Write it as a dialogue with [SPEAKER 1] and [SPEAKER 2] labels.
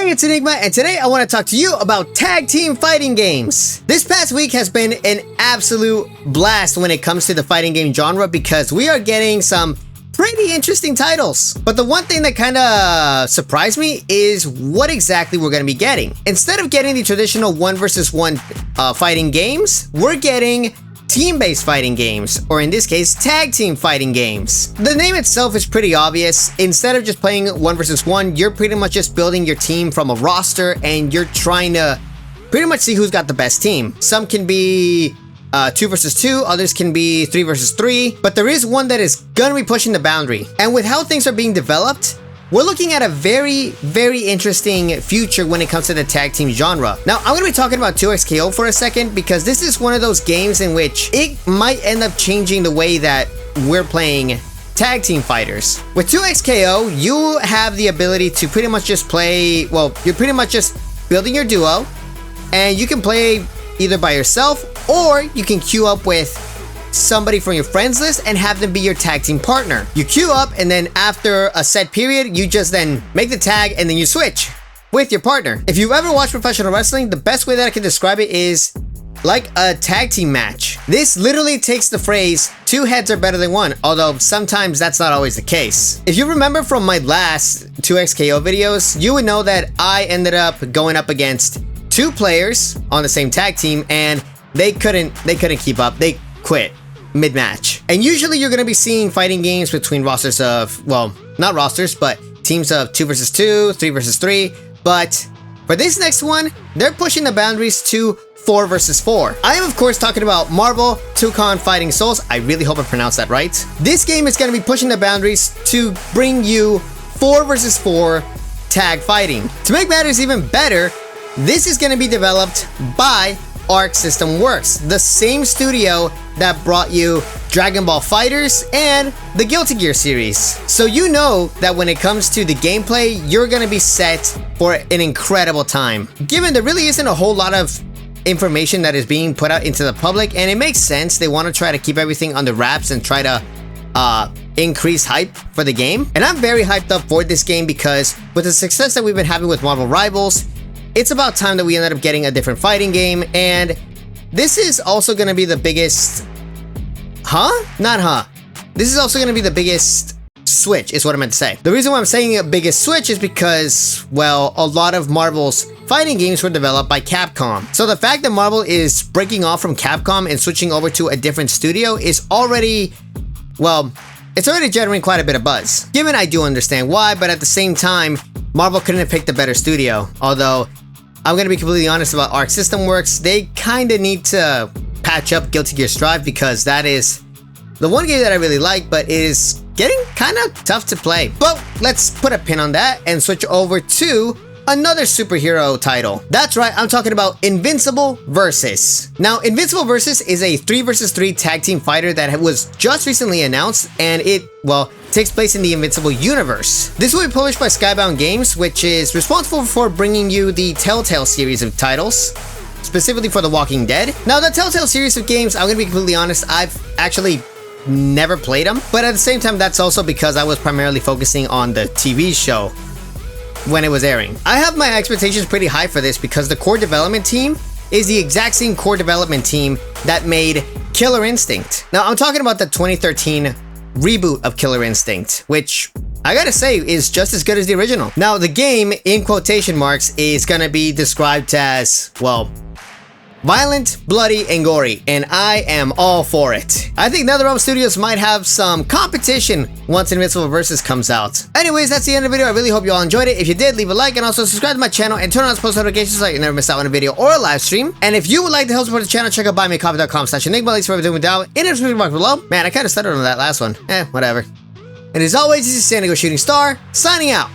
[SPEAKER 1] Hi, it's Enigma, and today I want to talk to you about tag team fighting games. This past week has been an absolute blast when it comes to the fighting game genre because we are getting some pretty interesting titles. But the one thing that kind of surprised me is what exactly we're going to be getting. Instead of getting the traditional 1 versus 1 fighting games, we're getting team-based fighting games, or in this case, tag team fighting games. The name itself is pretty obvious. Instead of just playing 1 versus 1, you're pretty much just building your team from a roster and you're trying to pretty much see who's got the best team. Some can be 2 versus 2, others can be 3 versus 3, but there is one that is gonna be pushing the boundary. And with how things are being developed, we're looking at a very, very interesting future when it comes to the tag team genre. Now, I'm going to be talking about 2XKO for a second because this is one of those games in which it might end up changing the way that we're playing tag team fighters. With 2XKO, you have the ability to pretty much just play, well, you're pretty much just building your duo, and you can play either by yourself or you can queue up with somebody from your friends list and have them be your tag team partner. You queue up, and then after a set period, you just then make the tag and then you switch with your partner. If you've ever watched professional wrestling, the best way that I can describe it is like a tag team match. This literally takes the phrase, 2 heads are better than 1, although sometimes that's not always the case. If you remember from my last 2XKO videos, you would know that I ended up going up against 2 players on the same tag team and they couldn't keep up. They quit mid-match. And usually you're going to be seeing fighting games between rosters of, well, not rosters, but teams of 2 versus 2, 3 versus 3. But for this next one, they're pushing the boundaries to 4 versus 4. I am, of course, talking about Marvel Toucan Fighting Souls. I really hope I pronounced that right. This game is going to be pushing the boundaries to bring you 4 versus 4 tag fighting. To make matters even better, this is going to be developed by Arc System Works, the same studio that brought you Dragon Ball FighterZ and the Guilty Gear series. So you know that when it comes to the gameplay, you're gonna be set for an incredible time. Given there really isn't a whole lot of information that is being put out into the public, and it makes sense, they want to try to keep everything under wraps and try to increase hype for the game. And I'm very hyped up for this game because with the success that we've been having with Marvel Rivals, it's about time that we ended up getting a different fighting game, and this is also going to be the biggest... This is also going to be the biggest switch, is what I meant to say. The reason why I'm saying a biggest switch is because, well, a lot of Marvel's fighting games were developed by Capcom. So the fact that Marvel is breaking off from Capcom and switching over to a different studio is already, well, it's already generating quite a bit of buzz. Given I do understand why, but at the same time, Marvel couldn't have picked a better studio. Although, I'm going to be completely honest about Arc System Works. They kind of need to patch up Guilty Gear Strive because that is the one game that I really like, but it is getting kind of tough to play. But let's put a pin on that and switch over to another superhero title. That's right, I'm talking about Invincible Versus. Now, Invincible Versus is a 3 versus 3 tag team fighter that was just recently announced, and it, well, takes place in the Invincible universe. This will be published by Skybound Games, which is responsible for bringing you the Telltale series of titles, specifically for The Walking Dead. Now, the Telltale series of games, I'm gonna be completely honest, I've actually never played them, but at the same time, that's also because I was primarily focusing on the TV show when it was airing. I have my expectations pretty high for this because the core development team is the exact same core development team that made Killer Instinct. Now, I'm talking about the 2013 reboot of Killer Instinct, which I gotta say is just as good as the original. Now, the game, in quotation marks, is gonna be described as, well, violent, bloody, and gory, and I am all for it. I think NetherRealm Studios might have some competition once Invincible Versus comes out. Anyways, that's the end of the video. I really hope you all enjoyed it. If you did, leave a like and also subscribe to my channel and turn on post notifications so you never miss out on a video or a live stream. And if you would like to help support the channel, check out buymeacoffee.com/Enygma. Links for everything down in the description box below. Man, I kind of stuttered on that last one. Whatever. And as always, this is San Diego Shooting Star, signing out.